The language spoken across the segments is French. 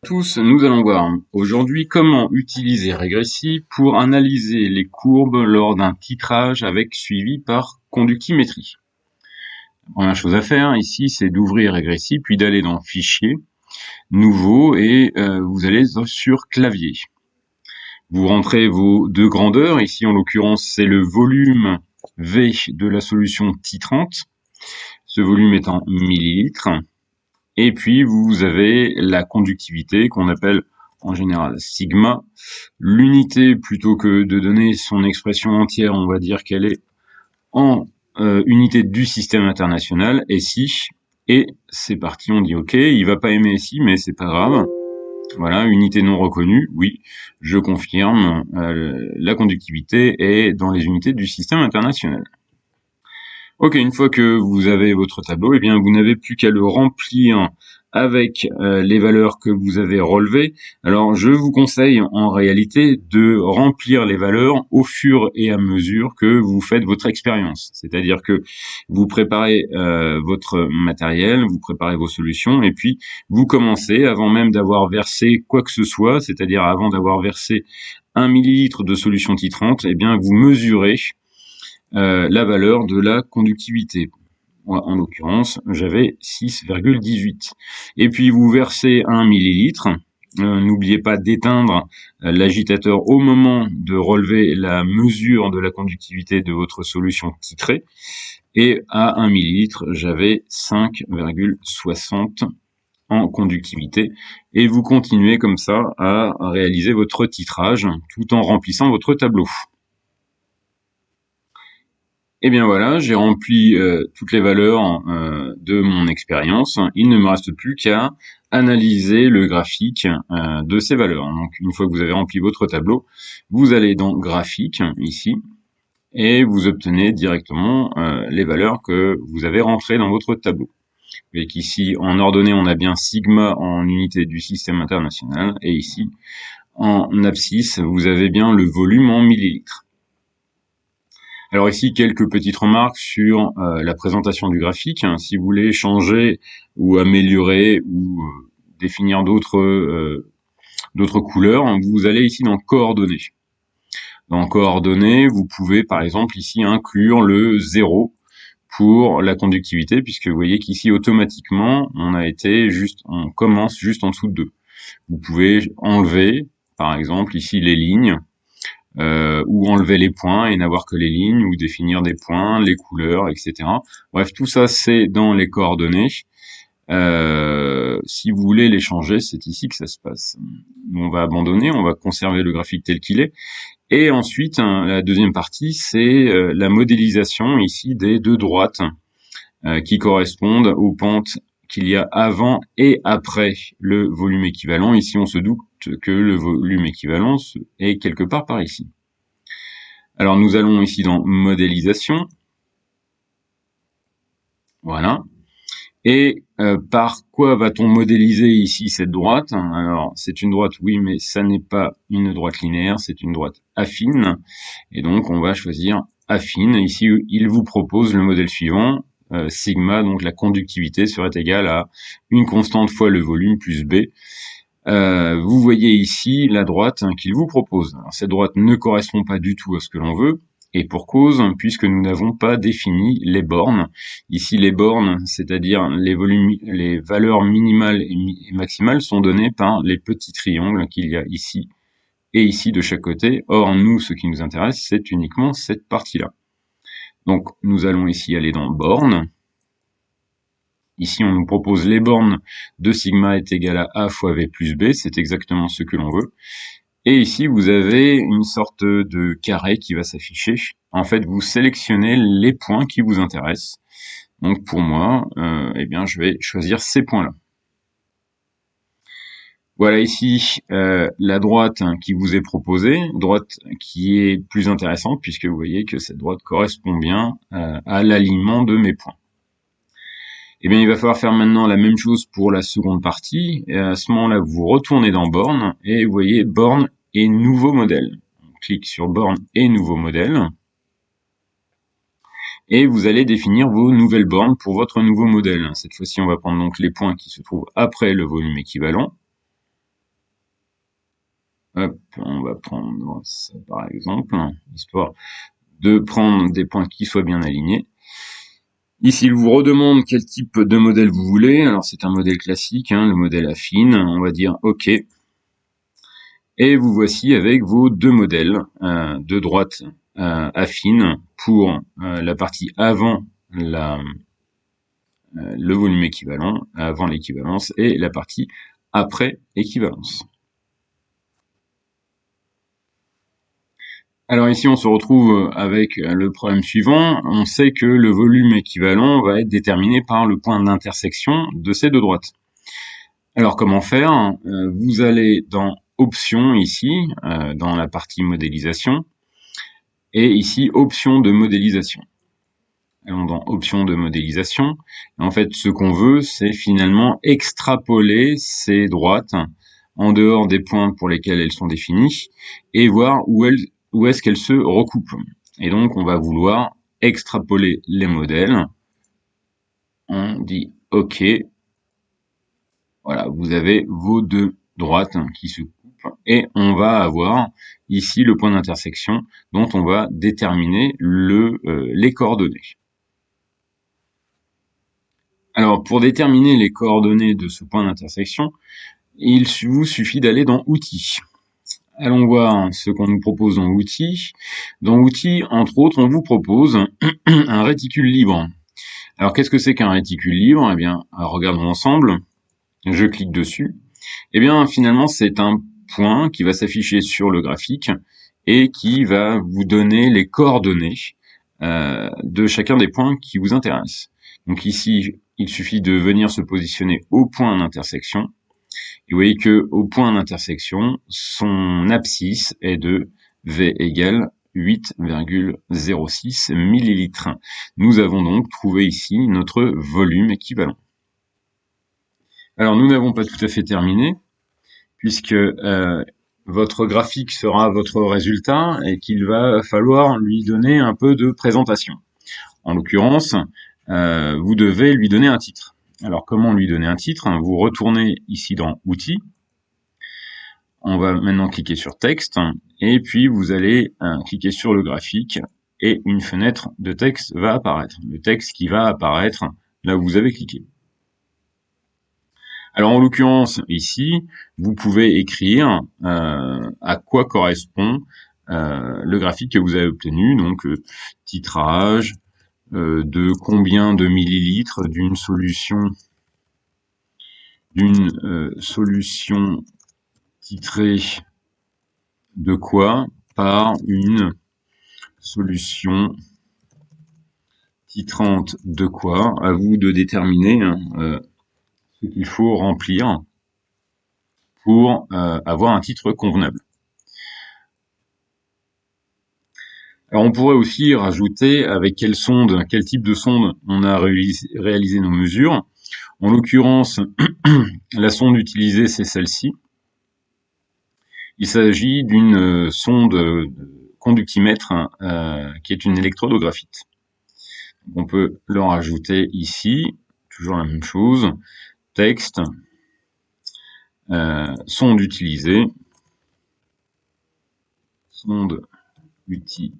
Tous, nous allons voir aujourd'hui comment utiliser Regressi pour analyser les courbes lors d'un titrage avec suivi par conductimétrie. La première chose à faire ici, c'est d'ouvrir Regressi, puis d'aller dans Fichier, Nouveau, et vous allez sur Clavier. Vous rentrez vos deux grandeurs, ici en l'occurrence c'est le volume V de la solution titrante, ce volume est en millilitres. Et puis, vous avez la conductivité qu'on appelle en général sigma. L'unité, plutôt que de donner son expression entière, on va dire qu'elle est en unité du système international, SI. Et c'est parti, on dit OK, il va pas aimer SI, mais c'est pas grave. Voilà, unité non reconnue, oui, je confirme, la conductivité est dans les unités du système international. Ok, une fois que vous avez votre tableau, eh bien vous n'avez plus qu'à le remplir avec les valeurs que vous avez relevées. Alors je vous conseille en réalité de remplir les valeurs au fur et à mesure que vous faites votre expérience. C'est-à-dire que vous préparez votre matériel, vous préparez vos solutions, et puis vous commencez, avant même d'avoir versé quoi que ce soit, c'est-à-dire avant d'avoir versé 1 millilitre de solution titrante, eh bien vous mesurez la valeur de la conductivité. Moi, en l'occurrence, j'avais 6,18. Et puis vous versez 1 millilitre. N'oubliez pas d'éteindre l'agitateur au moment de relever la mesure de la conductivité de votre solution titrée. Et à 1 millilitre, j'avais 5,60 en conductivité. Et vous continuez comme ça à réaliser votre titrage tout en remplissant votre tableau. Et bien voilà, j'ai rempli toutes les valeurs de mon expérience. Il ne me reste plus qu'à analyser le graphique de ces valeurs. Donc une fois que vous avez rempli votre tableau, vous allez dans Graphique, ici, et vous obtenez directement les valeurs que vous avez rentrées dans votre tableau. Vous voyez qu'ici, en ordonnée, on a bien sigma en unité du système international, et ici, en abscisse, vous avez bien le volume en millilitres. Alors ici, quelques petites remarques sur la présentation du graphique. Si vous voulez changer ou améliorer ou définir d'autres couleurs, vous allez ici dans Coordonnées. Dans Coordonnées, vous pouvez par exemple ici inclure le 0 pour la conductivité, puisque vous voyez qu'ici automatiquement, on commence juste en dessous de 2. Vous pouvez enlever, par exemple ici les lignes, ou enlever les points et n'avoir que les lignes, ou définir des points, les couleurs, etc. Bref, tout ça c'est dans les coordonnées. Si vous voulez les changer, c'est ici que ça se passe. On va abandonner, on va conserver le graphique tel qu'il est. Et ensuite, la deuxième partie, c'est la modélisation ici des deux droites qui correspondent aux pentes qu'il y a avant et après le volume équivalent. Ici, on se doute que le volume équivalent est quelque part par ici. Alors, nous allons ici dans Modélisation. Voilà. Et par quoi va-t-on modéliser ici cette droite? Alors, c'est une droite, oui, mais ça n'est pas une droite linéaire, c'est une droite affine. Et donc, on va choisir affine. Ici, il vous propose le modèle suivant. Sigma, donc la conductivité serait égale à une constante fois le volume plus B. Vous voyez ici la droite qu'il vous propose. Alors, cette droite ne correspond pas du tout à ce que l'on veut, et pour cause, puisque nous n'avons pas défini les bornes. Ici, les bornes, c'est-à-dire les valeurs minimales et maximales, sont données par les petits triangles qu'il y a ici et ici de chaque côté. Or, nous, ce qui nous intéresse, c'est uniquement cette partie-là. Donc, nous allons ici aller dans bornes. Ici, on nous propose les bornes de sigma est égal à A fois V plus B. C'est exactement ce que l'on veut. Et ici, vous avez une sorte de carré qui va s'afficher. En fait, vous sélectionnez les points qui vous intéressent. Donc, pour moi, eh bien, je vais choisir ces points-là. Voilà ici la droite qui vous est proposée, droite qui est plus intéressante puisque vous voyez que cette droite correspond bien à l'alignement de mes points. Eh bien, il va falloir faire maintenant la même chose pour la seconde partie. Et à ce moment-là, vous retournez dans Borne et vous voyez Borne et Nouveau modèle. On clique sur Borne et Nouveau modèle. Et vous allez définir vos nouvelles bornes pour votre nouveau modèle. Cette fois-ci, on va prendre donc les points qui se trouvent après le volume équivalent. on va prendre ça par exemple, histoire de prendre des points qui soient bien alignés. Ici, il vous redemande quel type de modèle vous voulez. Alors, c'est un modèle classique, le modèle affine. On va dire OK. Et vous voici avec vos deux modèles de droite affine pour la partie avant le volume équivalent, avant l'équivalence, et la partie après équivalence. Alors ici, on se retrouve avec le problème suivant. On sait que le volume équivalent va être déterminé par le point d'intersection de ces deux droites. Alors comment faire? Vous allez dans Options ici, dans la partie modélisation, et ici Options de modélisation. Allons dans Options de modélisation. En fait, ce qu'on veut, c'est finalement extrapoler ces droites en dehors des points pour lesquels elles sont définies et voir où est-ce qu'elles se recoupent. Et donc, on va vouloir extrapoler les modèles. On dit OK. Voilà, vous avez vos deux droites qui se coupent et on va avoir ici le point d'intersection dont on va déterminer les coordonnées. Alors, pour déterminer les coordonnées de ce point d'intersection, il vous suffit d'aller dans Outils. Allons voir ce qu'on nous propose dans Outils. Dans Outils, entre autres, on vous propose un réticule libre. Alors, qu'est-ce que c'est qu'un réticule libre? Eh bien, regardons ensemble. Je clique dessus. Eh bien, finalement, c'est un point qui va s'afficher sur le graphique et qui va vous donner les coordonnées de chacun des points qui vous intéressent. Donc ici, il suffit de venir se positionner au point d'intersection. Et vous voyez que au point d'intersection, son abscisse est de V égale 8,06 millilitres. Nous avons donc trouvé ici notre volume équivalent. Alors nous n'avons pas tout à fait terminé, puisque votre graphique sera votre résultat et qu'il va falloir lui donner un peu de présentation. En l'occurrence, vous devez lui donner un titre. Alors comment lui donner un titre? Vous retournez ici dans Outils. On va maintenant cliquer sur Texte et puis vous allez cliquer sur le graphique et une fenêtre de texte va apparaître. Le texte qui va apparaître là où vous avez cliqué. Alors en l'occurrence ici, vous pouvez écrire à quoi correspond le graphique que vous avez obtenu, donc titrage de combien de millilitres d'une solution titrée de quoi par une solution titrante de quoi. À vous de déterminer ce qu'il faut remplir pour avoir un titre convenable. Alors on pourrait aussi rajouter avec quel type de sonde on a réalisé nos mesures. En l'occurrence, la sonde utilisée, c'est celle-ci. Il s'agit d'une sonde conductimètre qui est une électrodographite. On peut le rajouter ici, toujours la même chose, texte, sonde utilisée, sonde utilisée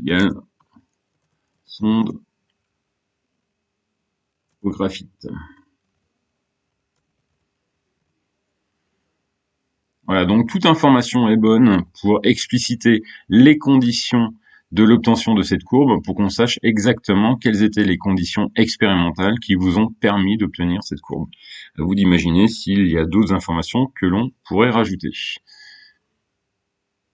égale sonde au graphite. Voilà, donc toute information est bonne pour expliciter les conditions de l'obtention de cette courbe pour qu'on sache exactement quelles étaient les conditions expérimentales qui vous ont permis d'obtenir cette courbe. À vous d'imaginer s'il y a d'autres informations que l'on pourrait rajouter.